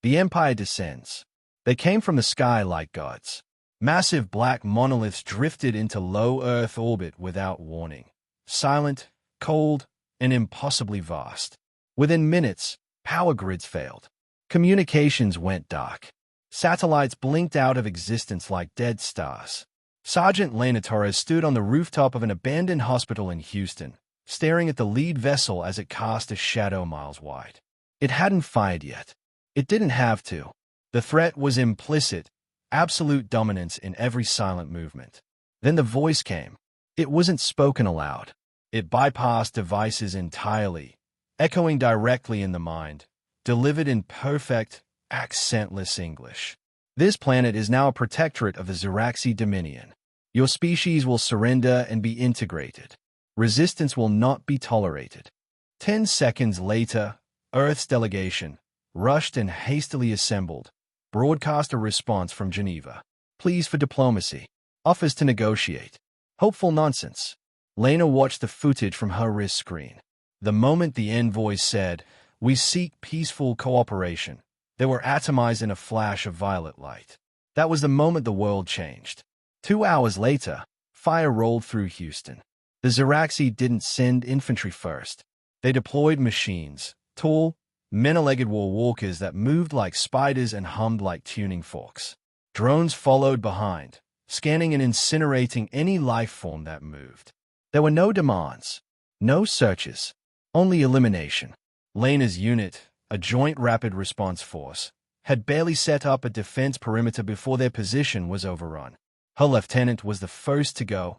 The Empire descends. They came from the sky like gods. Massive black monoliths drifted into low Earth orbit without warning. Silent, cold, and impossibly vast. Within minutes, power grids failed. Communications went dark. Satellites blinked out of existence like dead stars. Sergeant Lena Torres stood on the rooftop of an abandoned hospital in Houston, staring at the lead vessel as it cast a shadow miles wide. It hadn't fired yet. It didn't have to. The threat was implicit, absolute dominance in every silent movement. Then the voice came. It wasn't spoken aloud. It bypassed devices entirely, echoing directly in the mind, delivered in perfect, accentless English. This planet is now a protectorate of the Ziraxi Dominion. Your species will surrender and be integrated. Resistance will not be tolerated. 10 seconds later, Earth's delegation, rushed and hastily assembled, broadcast a response from Geneva. Pleas for diplomacy. Offers to negotiate. Hopeful nonsense. Lena watched the footage from her wrist screen. The moment the envoy said, "We seek peaceful cooperation," they were atomized in a flash of violet light. That was the moment the world changed. 2 hours later, fire rolled through Houston. The Ziraxi didn't send infantry first. They deployed machines, tall, many-legged war walkers that moved like spiders and hummed like tuning forks. Drones followed behind, scanning and incinerating any life form that moved. There were no demands, no searches, only elimination. Lena's unit, a joint rapid response force, had barely set up a defense perimeter before their position was overrun. Her lieutenant was the first to go,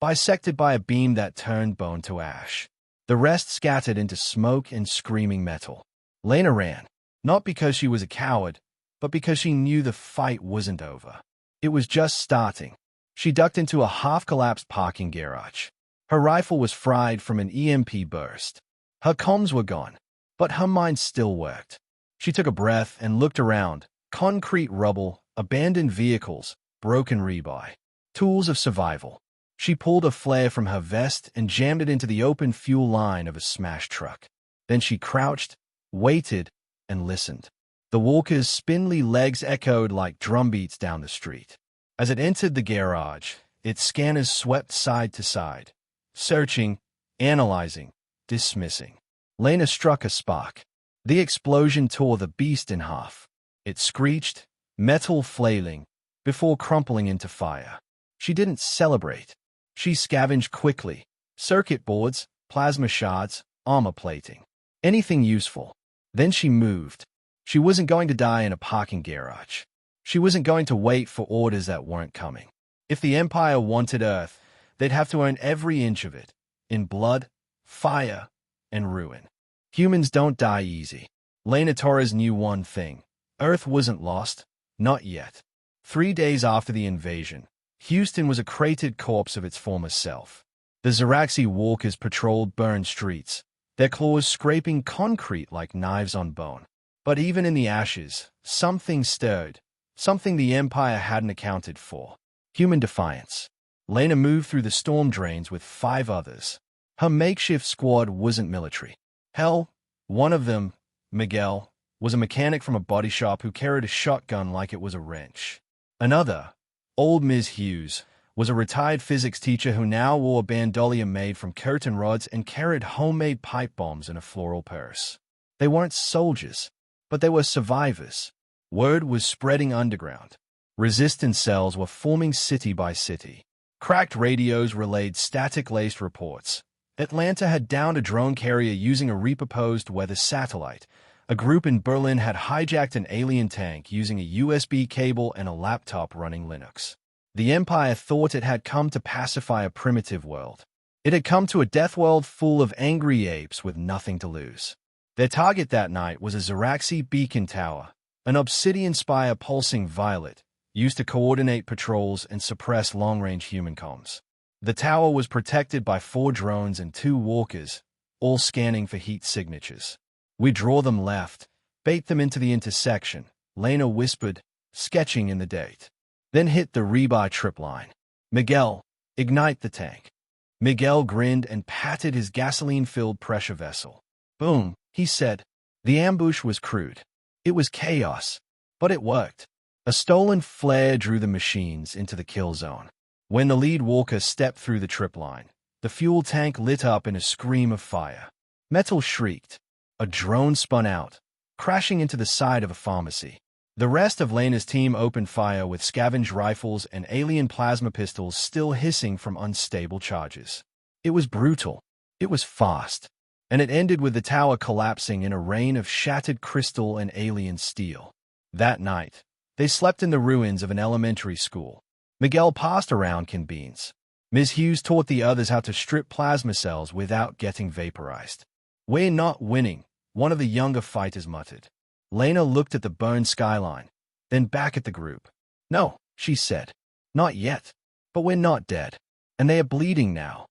bisected by a beam that turned bone to ash. The rest scattered into smoke and screaming metal. Lena ran, not because she was a coward, but because she knew the fight wasn't over. It was just starting. She ducked into a half-collapsed parking garage. Her rifle was fried from an EMP burst. Her comms were gone, but her mind still worked. She took a breath and looked around. Concrete rubble, abandoned vehicles, broken rebuy. Tools of survival. She pulled a flare from her vest and jammed it into the open fuel line of a smashed truck. Then she crouched, waited, and listened. The walker's spindly legs echoed like drumbeats down the street. As it entered the garage, its scanners swept side to side, searching, analyzing, dismissing. Lena struck a spark. The explosion tore the beast in half. It screeched, metal flailing, before crumpling into fire. She didn't celebrate. She scavenged quickly. Circuit boards, plasma shards, armor plating. Anything useful. Then she moved. She wasn't going to die in a parking garage. She wasn't going to wait for orders that weren't coming. If the Empire wanted Earth, they'd have to earn every inch of it, in blood, fire, and ruin. Humans don't die easy. Lena Torres knew one thing. Earth wasn't lost. Not yet. 3 days after the invasion, Houston was a cratered corpse of its former self. The Ziraxi walkers patrolled burned streets, their claws scraping concrete like knives on bone. But even in the ashes, something stirred, something the Empire hadn't accounted for. Human defiance. Lena moved through the storm drains with 5 others. Her makeshift squad wasn't military. Hell, one of them, Miguel, was a mechanic from a body shop who carried a shotgun like it was a wrench. Another, old Ms. Hughes, was a retired physics teacher who now wore a bandolier made from curtain rods and carried homemade pipe bombs in a floral purse. They weren't soldiers, but they were survivors. Word was spreading underground. Resistance cells were forming city by city. Cracked radios relayed static-laced reports. Atlanta had downed a drone carrier using a repurposed weather satellite. A group in Berlin had hijacked an alien tank using a USB cable and a laptop running Linux. The Empire thought it had come to pacify a primitive world. It had come to a death world full of angry apes with nothing to lose. Their target that night was a Ziraxi beacon tower, an obsidian spire pulsing violet, used to coordinate patrols and suppress long-range human comms. The tower was protected by 4 drones and 2 walkers, all scanning for heat signatures. "We draw them left, bait them into the intersection," Lena whispered, sketching in the date. Then hit the rebuy trip line. "Miguel, ignite the tank." Miguel grinned and patted his gasoline-filled pressure vessel. "Boom," he said. The ambush was crude. It was chaos, but it worked. A stolen flare drew the machines into the kill zone. When the lead walker stepped through the trip line, the fuel tank lit up in a scream of fire. Metal shrieked. A drone spun out, crashing into the side of a pharmacy. The rest of Lena's team opened fire with scavenge rifles and alien plasma pistols still hissing from unstable charges. It was brutal. It was fast. And it ended with the tower collapsing in a rain of shattered crystal and alien steel. That night, they slept in the ruins of an elementary school. Miguel passed around canned beans. Ms. Hughes taught the others how to strip plasma cells without getting vaporized. "We're not winning," one of the younger fighters muttered. Lena looked at the burned skyline, then back at the group. "No," she said. "Not yet. But we're not dead. And they are bleeding now."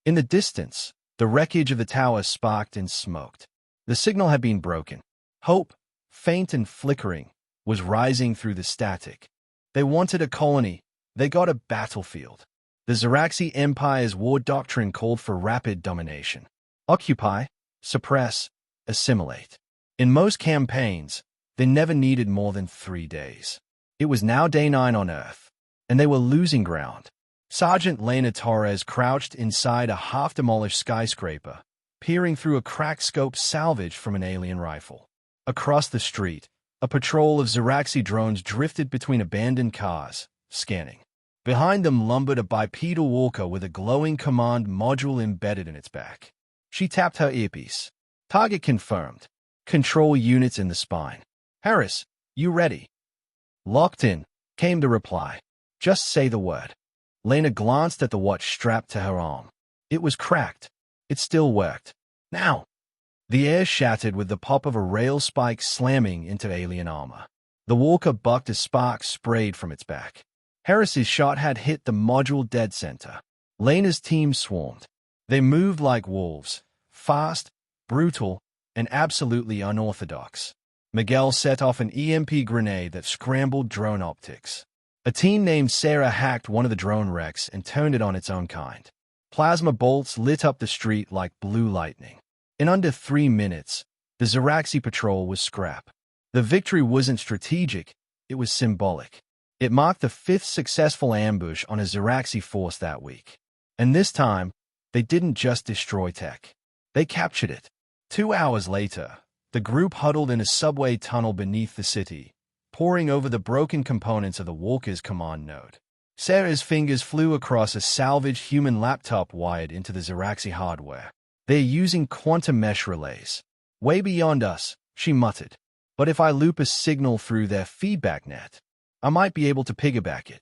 In the distance, the wreckage of the tower sparked and smoked. The signal had been broken. Hope, faint and flickering, was rising through the static. They wanted a colony. They got a battlefield. The Ziraxi Empire's war doctrine called for rapid domination. Occupy, suppress, assimilate. In most campaigns, they never needed more than 3 days. It was now day 9 on Earth, and they were losing ground. Sergeant Lena Torres crouched inside a half-demolished skyscraper, peering through a cracked scope salvaged from an alien rifle. Across the street, a patrol of Ziraxi drones drifted between abandoned cars, scanning. Behind them lumbered a bipedal walker with a glowing command module embedded in its back. She tapped her earpiece. "Target confirmed. Control units in the spine. Harris, you ready?" "Locked in," came the reply. "Just say the word." Lena glanced at the watch strapped to her arm. It was cracked. It still worked. "Now!" The air shattered with the pop of a rail spike slamming into alien armor. The walker bucked as sparks sprayed from its back. Harris's shot had hit the module dead center. Lena's team swarmed. They moved like wolves, fast, brutal, and absolutely unorthodox. Miguel set off an EMP grenade that scrambled drone optics. A team named Sarah hacked one of the drone wrecks and turned it on its own kind. Plasma bolts lit up the street like blue lightning. In under 3 minutes, the Ziraxi patrol was scrap. The victory wasn't strategic, it was symbolic. It marked the 5th successful ambush on a Ziraxi force that week. And this time, they didn't just destroy tech. They captured it. 2 hours later, the group huddled in a subway tunnel beneath the city, poring over the broken components of the Walker's command node. Sarah's fingers flew across a salvaged human laptop wired into the Ziraxi hardware. "They're using quantum mesh relays. Way beyond us," she muttered. "But if I loop a signal through their feedback net, I might be able to piggyback it."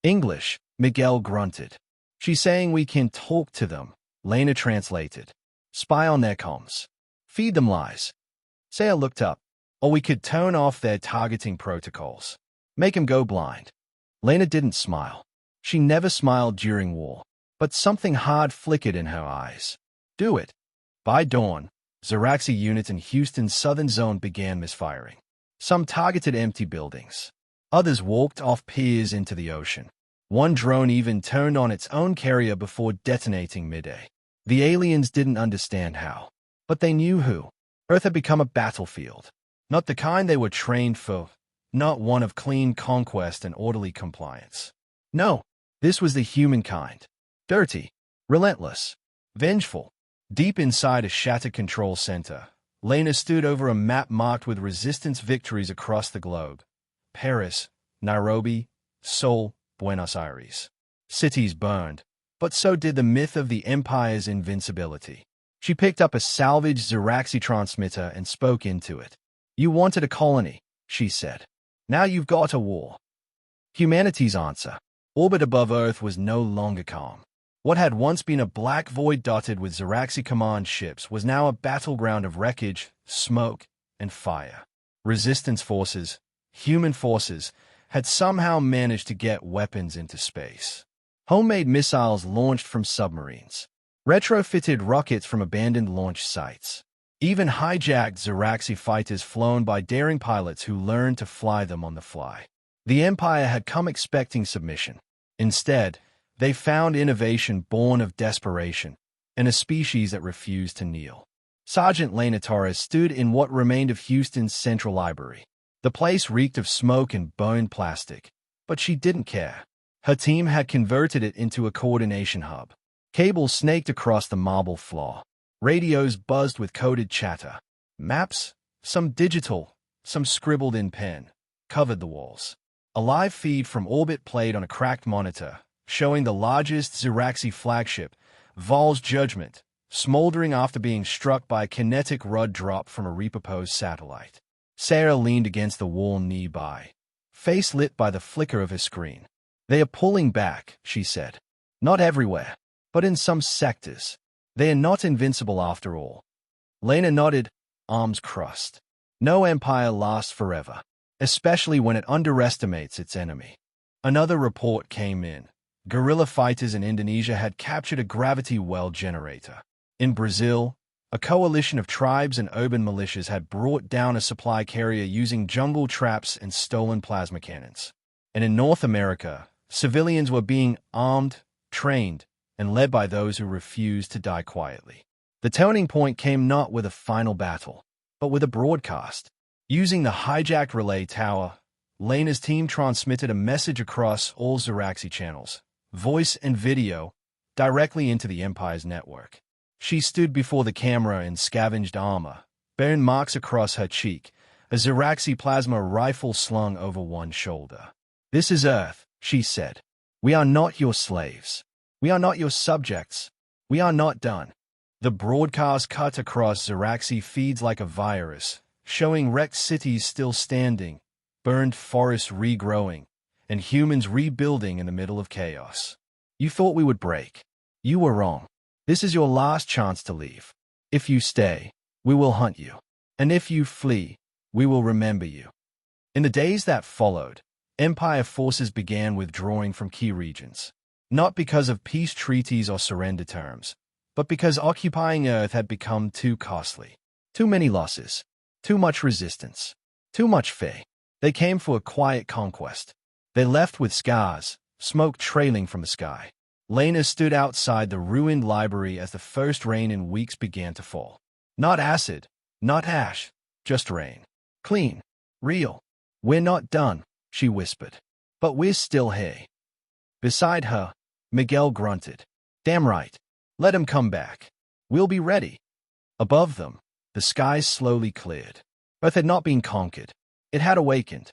"English," Miguel grunted. "She's saying we can talk to them," Lena translated. "Spy on their comms. Feed them lies." Sarah looked up. "Or we could turn off their targeting protocols. Make 'em go blind." Lena didn't smile. She never smiled during war, but something hard flickered in her eyes. "Do it." By dawn, Ziraxi units in Houston's southern zone began misfiring. Some targeted empty buildings. Others walked off piers into the ocean. One drone even turned on its own carrier before detonating mid-air. The aliens didn't understand how, but they knew who. Earth had become a battlefield. Not the kind they were trained for, not one of clean conquest and orderly compliance. No, this was the humankind. Dirty, relentless, vengeful. Deep inside a shattered control center, Lena stood over a map marked with resistance victories across the globe. Paris, Nairobi, Seoul, Buenos Aires. Cities burned, but so did the myth of the Empire's invincibility. She picked up a salvaged Ziraxi transmitter and spoke into it. "You wanted a colony," she said. "Now you've got a war." Humanity's answer. Orbit above Earth was no longer calm. What had once been a black void dotted with Ziraxi command ships was now a battleground of wreckage, smoke, and fire. Resistance forces, human forces, had somehow managed to get weapons into space. Homemade missiles launched from submarines. Retrofitted rockets from abandoned launch sites. Even hijacked Ziraxi fighters flown by daring pilots who learned to fly them on the fly. The Empire had come expecting submission. Instead, they found innovation born of desperation, and a species that refused to kneel. Sergeant Lena Torres stood in what remained of Houston's Central Library. The place reeked of smoke and burned plastic, but she didn't care. Her team had converted it into a coordination hub. Cables snaked across the marble floor. Radios buzzed with coded chatter. Maps, some digital, some scribbled in pen, covered the walls. A live feed from orbit played on a cracked monitor, showing the largest Ziraxi flagship, Vol's Judgment, smoldering after being struck by a kinetic rod drop from a repurposed satellite. Sarah leaned against the wall nearby, face lit by the flicker of her screen. "They are pulling back," she said. "Not everywhere, but in some sectors. They are not invincible after all." Lena nodded, arms crossed. No empire lasts forever, especially when it underestimates its enemy. Another report came in. Guerrilla fighters in Indonesia had captured a gravity well generator. In Brazil, a coalition of tribes and urban militias had brought down a supply carrier using jungle traps and stolen plasma cannons. And in North America, civilians were being armed, trained, and led by those who refused to die quietly. The turning point came not with a final battle, but with a broadcast. Using the hijacked relay tower, Lena's team transmitted a message across all Ziraxi channels, voice and video, directly into the Empire's network. She stood before the camera in scavenged armor, burn marks across her cheek, a Ziraxi plasma rifle slung over one shoulder. "This is Earth," she said. "We are not your slaves. We are not your subjects. We are not done." The broadcast cut across Ziraxi feeds like a virus, showing wrecked cities still standing, burned forests regrowing, and humans rebuilding in the middle of chaos. "You thought we would break. You were wrong. This is your last chance to leave. If you stay, we will hunt you. And if you flee, we will remember you." In the days that followed, Empire forces began withdrawing from key regions, not because of peace treaties or surrender terms, but because occupying Earth had become too costly. Too many losses, too much resistance, too much fear. They came for a quiet conquest. They left with scars, smoke trailing from the sky. Lena stood outside the ruined library as the first rain in weeks began to fall. Not acid, not ash, just rain. Clean, real. "We're not done," she whispered. "But we're still here." Beside her, Miguel grunted. "Damn right. Let him come back. We'll be ready." Above them, the skies slowly cleared. Earth had not been conquered. It had awakened.